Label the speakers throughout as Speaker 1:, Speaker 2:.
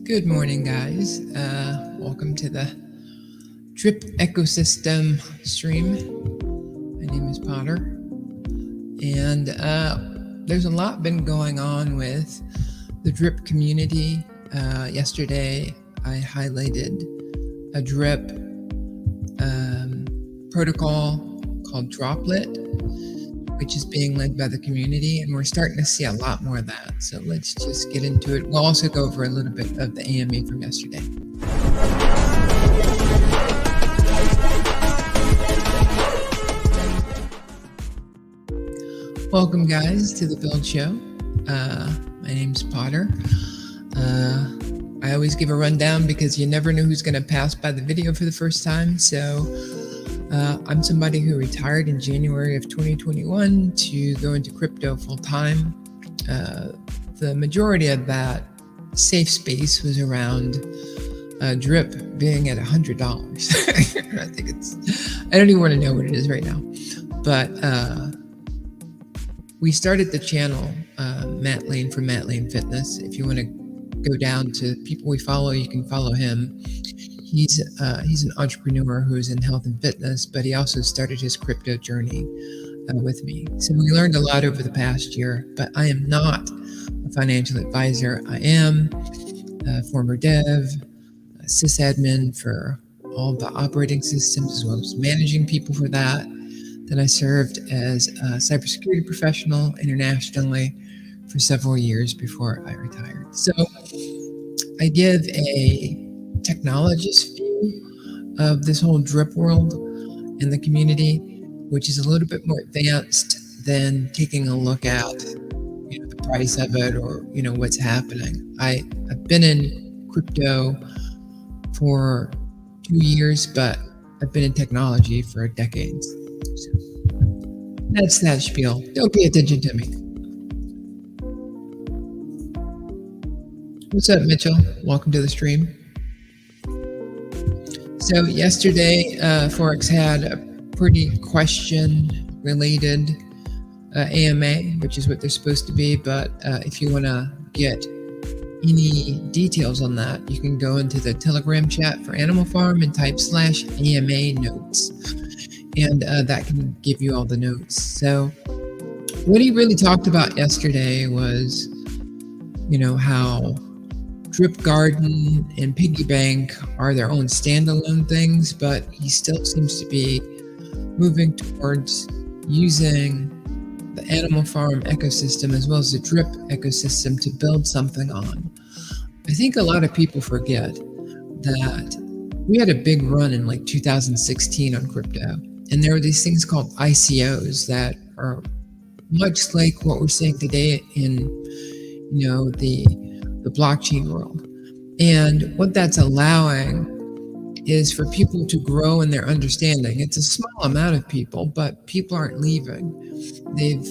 Speaker 1: Good morning, guys. Welcome to the Drip Ecosystem stream. My name is Potter, and there's a lot been going on with the Drip community. Yesterday, I highlighted a Drip protocol called Droplet, which is being led by the community, and we're starting to see a lot more of that. So let's just get into it. We'll also go over a little bit of the AMA from yesterday. Welcome, guys, to the Build Show. My name's Potter. I always give a rundown because you never know who's going to pass by the video for the first time. So I'm somebody who retired in January of 2021 to go into crypto full time. The majority of that safe space was around Drip being at $100. I don't even want to know what it is right now. But we started the channel, Matt Lane from Matt Lane Fitness. If you want to go down to people we follow, you can follow him. He's an entrepreneur who's in health and fitness, but he also started his crypto journey with me. So we learned a lot over the past year, but I am not a financial advisor. I am a former dev, a sysadmin for all the operating systems, as well as managing people for that. Then I served as a cybersecurity professional internationally for several years before I retired. So I give a technologist view of this whole Drip world and the community, which is a little bit more advanced than taking a look at the price of it or what's happening. I've been in crypto for 2 years, but I've been in technology for decades. So that's that spiel. Don't pay attention to me. What's up, Mitchell? Welcome to the stream. So yesterday, Forex had a pretty question-related AMA, which is what they're supposed to be. But if you want to get any details on that, you can go into the Telegram chat for Animal Farm and type /AMA notes. And that can give you all the notes. So what he really talked about yesterday was, how Drip Garden and Piggy Bank are their own standalone things, but he still seems to be moving towards using the Animal Farm ecosystem as well as the Drip ecosystem to build something on. I think a lot of people forget that we had a big run in like 2016 on crypto, and there were these things called ICOs that are much like what we're seeing today in the blockchain world. And what that's allowing is for people to grow in their understanding. It's a small amount of people, but people aren't leaving. They've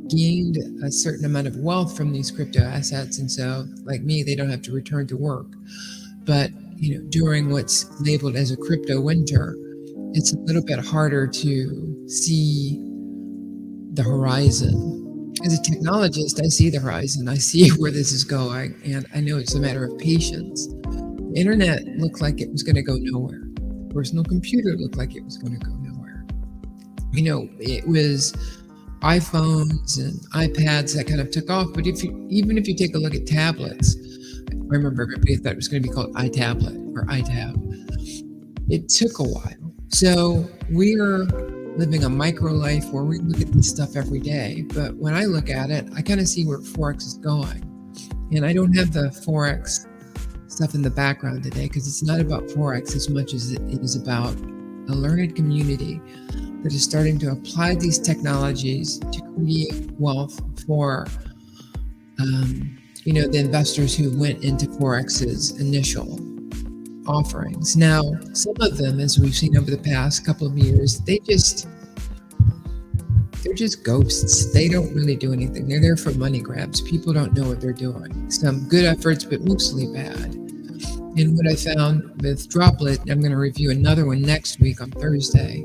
Speaker 1: gained a certain amount of wealth from these crypto assets, and so like me, they don't have to return to work. But during what's labeled as a crypto winter, it's a little bit harder to see the horizon. As a technologist, I see the horizon. I see where this is going, and I know it's a matter of patience. The internet looked like it was going to go nowhere. Personal computer looked like it was going to go nowhere. It was iPhones and iPads that kind of took off. But even if you take a look at tablets, I remember everybody thought it was going to be called iTablet or iTab. It took a while. So we're living a micro life where we look at this stuff every day. But when I look at it, I kind of see where Forex is going. And I don't have the Forex stuff in the background today because it's not about Forex as much as it is about a learned community that is starting to apply these technologies to create wealth for the investors who went into Forex's initial offerings. Now, some of them, as we've seen over the past couple of years, they're just ghosts. They don't really do anything. They're there for money grabs. People don't know what they're doing. Some good efforts, but mostly bad. And what I found with Droplet, I'm going to review another one next week on Thursday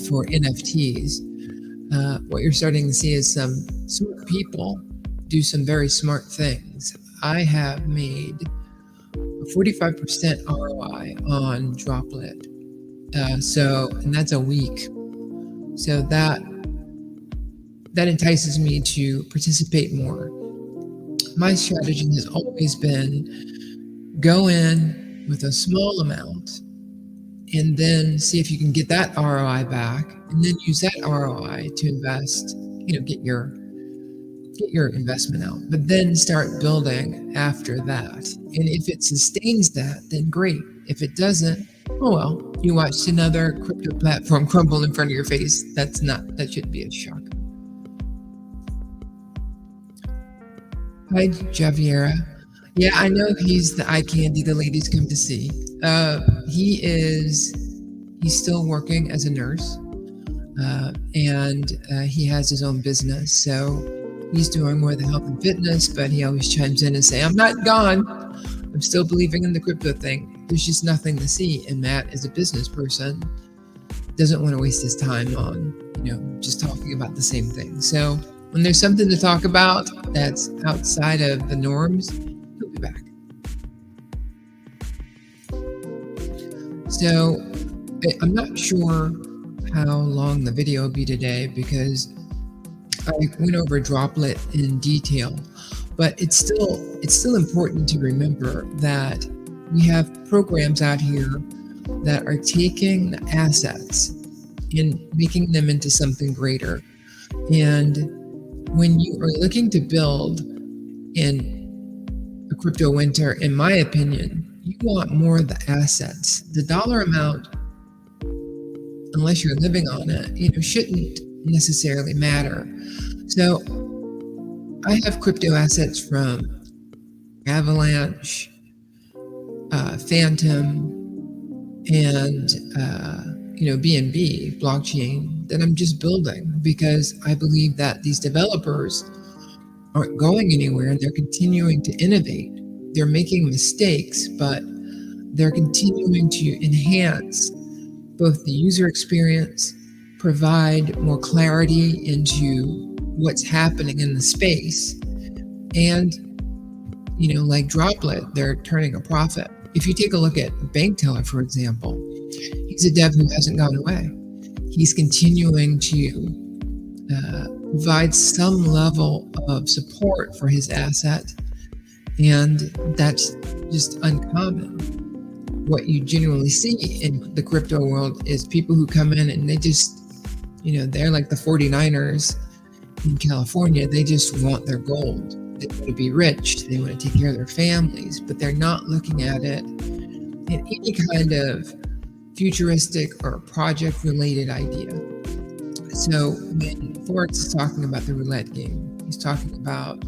Speaker 1: for NFTs. What you're starting to see is some smart people do some very smart things. I have made a 45% ROI on Droplet. And that's a week. So that entices me to participate more. My strategy has always been go in with a small amount and then see if you can get that ROI back, and then use that ROI to invest, get your investment out, but then start building after that. And if it sustains that, then great. If it doesn't, oh well, you watched another crypto platform crumble in front of your face. That shouldn't be a shock. Hi, Javiera. Yeah, I know he's the eye candy the ladies come to see. He's still working as a nurse, and he has his own business. So he's doing more of the health and fitness, but he always chimes in and say, "I'm not gone. I'm still believing in the crypto thing." There's just nothing to see. And Matt, as a business person, doesn't want to waste his time on, just talking about the same thing. So when there's something to talk about that's outside of the norms, he'll be back. So I'm not sure how long the video will be today because I went over Droplet in detail, but it's still important to remember that we have programs out here that are taking the assets and making them into something greater. And when you are looking to build in a crypto winter, in my opinion, you want more of the assets. The dollar amount, unless you're living on it, shouldn't necessarily matter. So I have crypto assets from Avalanche, Phantom, and BNB blockchain that I'm just building because I believe that these developers aren't going anywhere and they're continuing to innovate. They're making mistakes, but they're continuing to enhance both the user experience, provide more clarity into what's happening in the space, and like Droplet, they're turning a profit. If you take a look at Bank Teller, for example, he's a dev who hasn't gone away. He's continuing to provide some level of support for his asset, and that's just uncommon. What you generally see in the crypto world is people who come in and they just, they're like the 49ers in California. They just want their gold. They want to be rich. They want to take care of their families, but they're not looking at it in any kind of futuristic or project-related idea. So when Forex is talking about the roulette game, he's talking about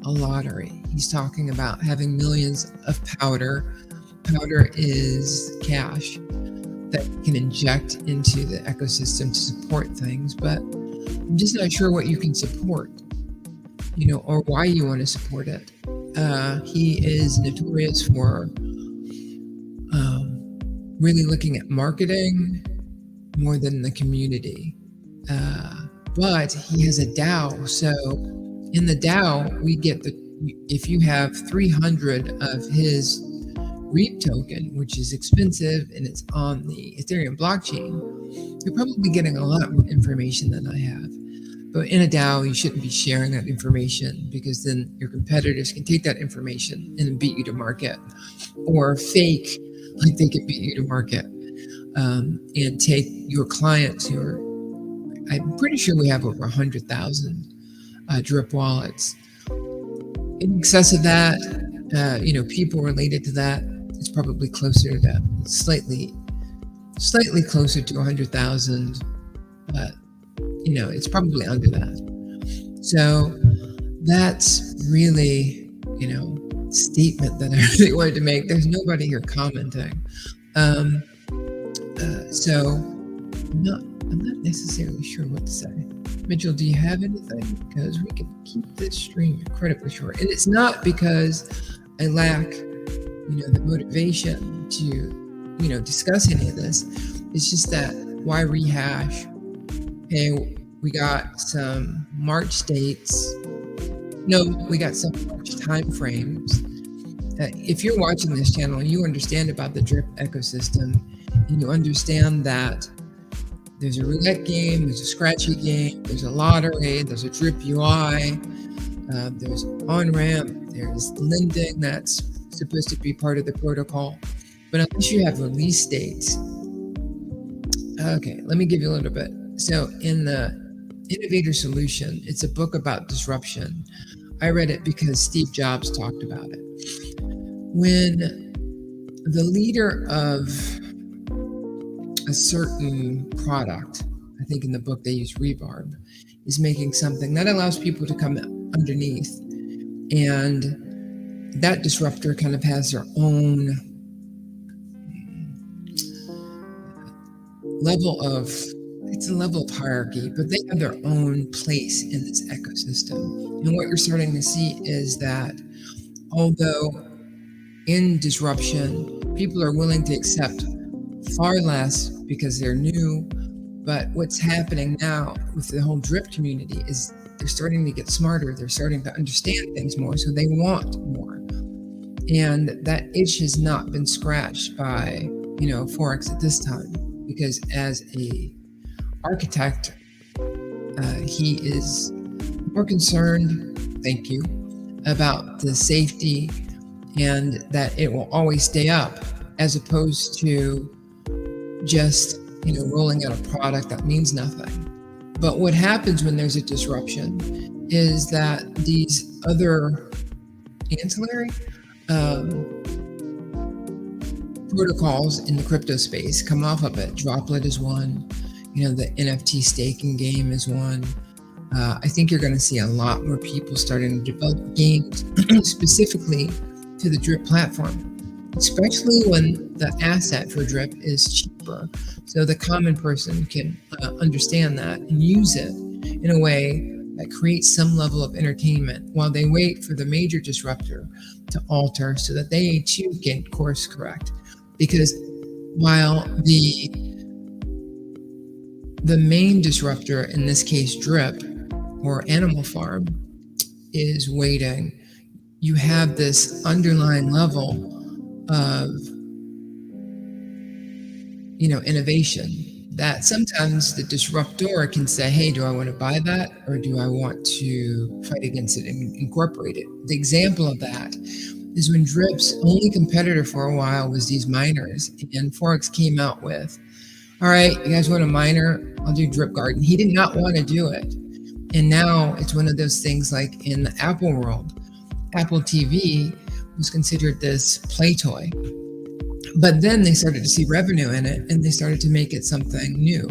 Speaker 1: a lottery. He's talking about having millions of powder. Powder is cash that you can inject into the ecosystem to support things, but I'm just not sure what you can support, or why you want to support it. He is notorious for really looking at marketing more than the community. But he has a DAO. So in the DAO, we get if you have 300 of his REAP token, which is expensive and it's on the Ethereum blockchain, you're probably getting a lot more information than I have. But in a DAO, you shouldn't be sharing that information because then your competitors can take that information and beat you to market, or fake like they can beat you to market, and take your clients who are, I'm pretty sure we have over 100,000 drip wallets. In excess of that, people related to that, it's probably closer to slightly closer to 100,000, but it's probably under that. So that's really, statement that I really wanted to make. There's nobody here commenting. So I'm not necessarily sure what to say. Mitchell, do you have anything? Because we can keep this stream incredibly short. And it's not because I lack, the motivation to, discuss any of this. It's just that why rehash? Hey, we got some March dates. No, we got some March time frames. if you're watching this channel, you understand about the drip ecosystem, and you understand that there's a roulette game, there's a scratchy game, there's a lottery, there's a drip UI, there's on-ramp, there's lending that's supposed to be part of the protocol. But unless you have release dates, okay, let me give you a little bit. So in the Innovator Solution, it's a book about disruption. I read it because Steve Jobs talked about it. When the leader of a certain product, I think in the book they use rebarb, is making something that allows people to come underneath, and that disruptor kind of has their own level of, it's a level of hierarchy, but they have their own place in this ecosystem. And what you're starting to see is that although in disruption, people are willing to accept far less because they're new, but what's happening now with the whole drip community is they're starting to get smarter, they're starting to understand things more, so they want more. And that itch has not been scratched by, Forex at this time, because as a architect, he is more concerned, thank you, about the safety and that it will always stay up, as opposed to just, rolling out a product that means nothing. But what happens when there's a disruption is that these other ancillary protocols in the crypto space come off of it. Droplet is one, the NFT staking game is one. I think you're going to see a lot more people starting to develop games specifically to the drip platform, especially when the asset for drip is cheaper. So the common person can understand that and use it in a way that creates some level of entertainment while they wait for the major disruptor to alter so that they too can course correct. Because while the main disruptor, in this case drip or Animal Farm, is waiting, you have this underlying level of innovation that sometimes the disruptor can say, hey, do I want to buy that, or do I want to fight against it and incorporate it? The example of that is when drip's only competitor for a while was these miners, and Forex came out with, all right, you guys want a miner? I'll do Drip Garden. He did not want to do it. And now it's one of those things like in the Apple world. Apple TV was considered this play toy. But then they started to see revenue in it, and they started to make it something new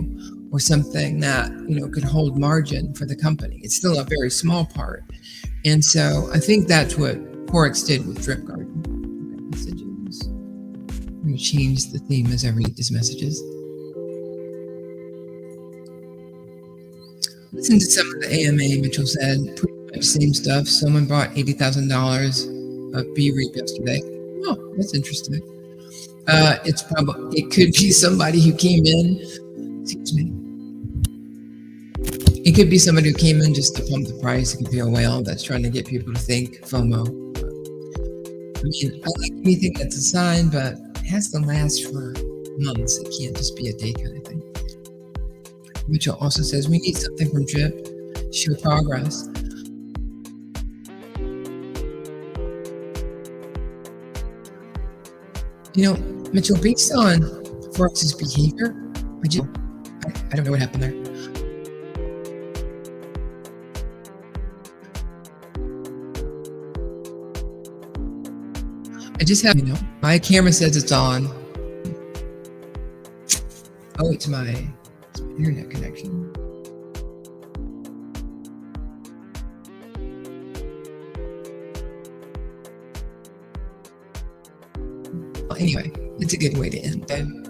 Speaker 1: or something that, could hold margin for the company. It's still a very small part. And so I think that's what Forex did with Drip Garden. Okay, messages. I'm going to change the theme as I read these messages. Listen to some of the AMA, Mitchell said. Pretty much same stuff. Someone bought $80,000 of B-REAP yesterday. Oh, that's interesting. It could be somebody who came in, excuse me. It could be somebody who came in just to pump the price. It could be a whale that's trying to get people to think FOMO. I mean, I like anything that's a sign, but it has to last for months. It can't just be a day kind of thing. Mitchell also says we need something from drip to show progress. Mitchell, based on Forex's behavior, I don't know what happened there. I just have, my camera says it's on. Oh, it's my internet connection. Well, anyway, it's a good way to end.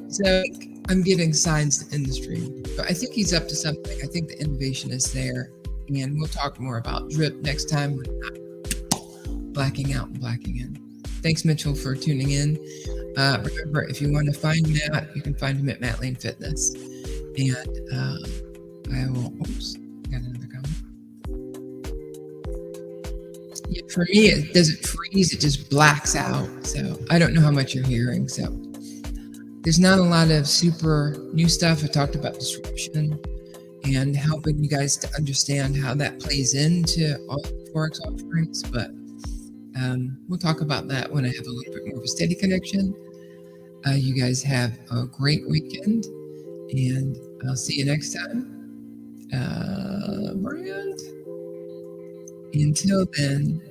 Speaker 1: So I'm giving signs to industry, but I think he's up to something. I think the innovation is there, and we'll talk more about drip next time when I'm blacking out and blacking in. Thanks, Mitchell, for tuning in. Remember, if you want to find Matt, you can find him at Matt Lane Fitness. And I will, got another comment. Yeah, for me, it doesn't freeze, it just blacks out. So I don't know how much you're hearing. So there's not a lot of super new stuff. I talked about disruption and helping you guys to understand how that plays into all the Forex offerings. But we'll talk about that when I have a little bit more of a steady connection. You guys have a great weekend, and I'll see you next time. Brand. Until then,